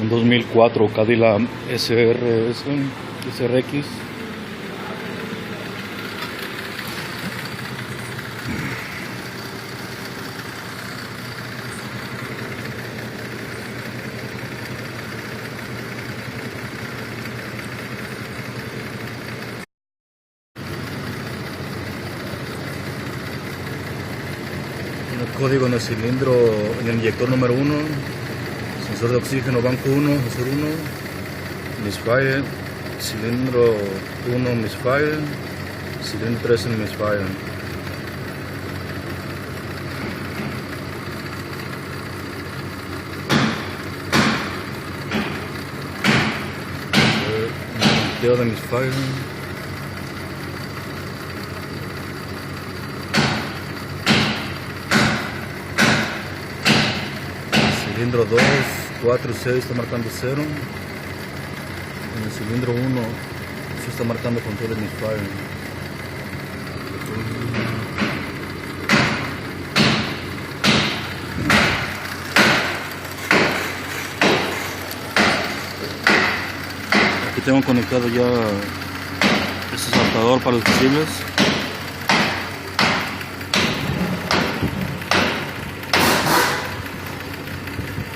Un 2004 Cadillac SRX. El código en el cilindro, en el inyector número 1, sensor de oxígeno banco 1, sensor 1, misfire, cilindro 1 misfire, cilindro 3 en misfire. Conteo de misfire. Cilindro 2, 4 y 6 está marcando 0. En el cilindro 1 se está marcando control de misfire. Aquí tengo conectado ya este saltador para los fusibles.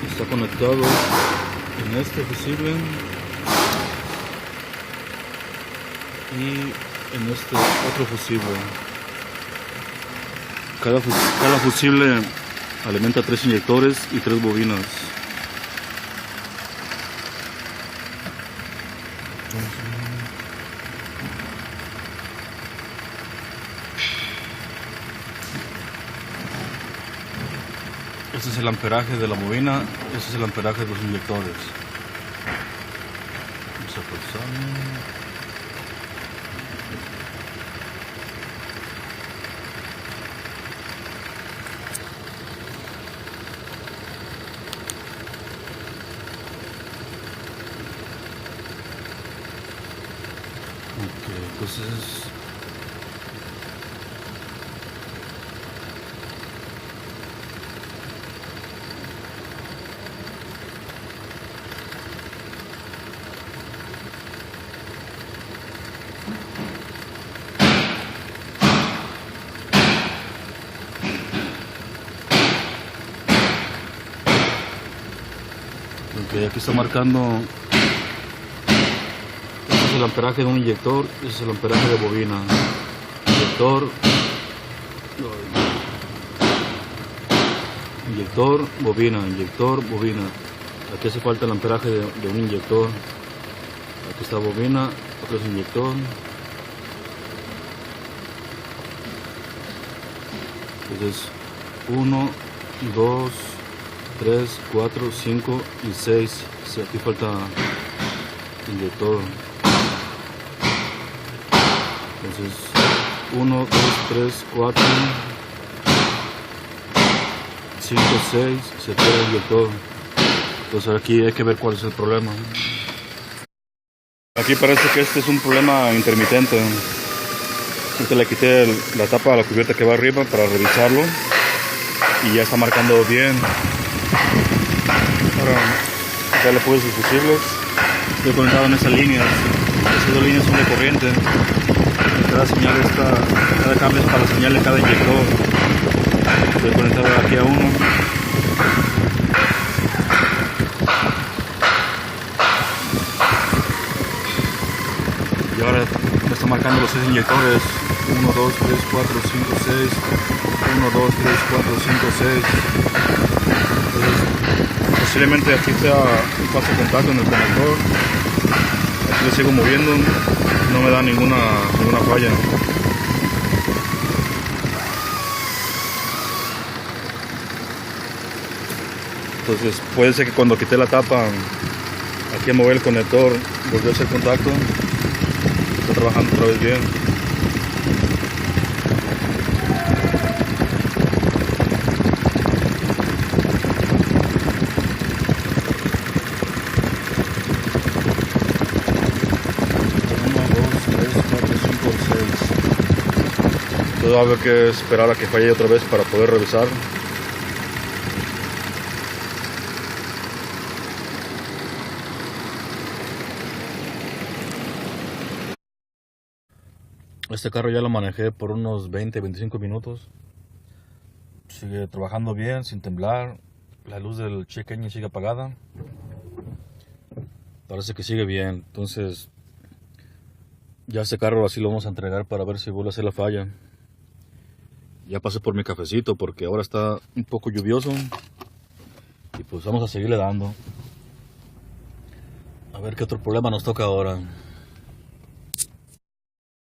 Está conectado en este fusible y en este otro fusible. Cada fusible alimenta 3 inyectores y 3 bobinas. Este es el amperaje de la bobina, este es el amperaje de los inyectores. Vamos a pulsar. Ok, entonces aquí está marcando. Este es el amperaje de un inyector, este es el amperaje de bobina. Inyector, bobina. Aquí hace falta el amperaje de un inyector. Aquí está bobina, otro es inyector. Entonces 1, 2, 3, 4, 5 y 6. Sí, aquí falta inyector. Entonces 1, 2, 3, 4, 5, 6, se queda el inyector. Entonces aquí hay que ver cuál es el problema. Aquí parece que este es un problema intermitente. Ahorita le quité la tapa a la cubierta que va arriba para revisarlo y ya está marcando bien. Ahora ya le puse sus fusibles. Estoy conectado en esas líneas. Estas 2 líneas son de corriente. Cada cambio es para la señal de cada inyector. Estoy conectado aquí a uno. Y ahora me está marcando los 6 inyectores. 1, 2, 3, 4, 5, 6. 1, 2, 3, 4, 5, 6. Entonces, posiblemente aquí sea un falso contacto en el conector. Aquí lo sigo moviendo, no me da ninguna falla. Entonces puede ser que cuando quité la tapa, aquí a mover el conector, volvió a hacer contacto. Está trabajando otra vez bien. Entonces va a haber que esperar a que falle otra vez para poder revisar. Este carro ya lo manejé por unos 20-25 minutos. Sigue trabajando bien, sin temblar. La luz del check engine sigue apagada. Parece que sigue bien. Entonces, ya este carro así lo vamos a entregar para ver si vuelve a hacer la falla. Ya pasé por mi cafecito porque ahora está un poco lluvioso. Y pues vamos a seguirle dando. A ver qué otro problema nos toca ahora.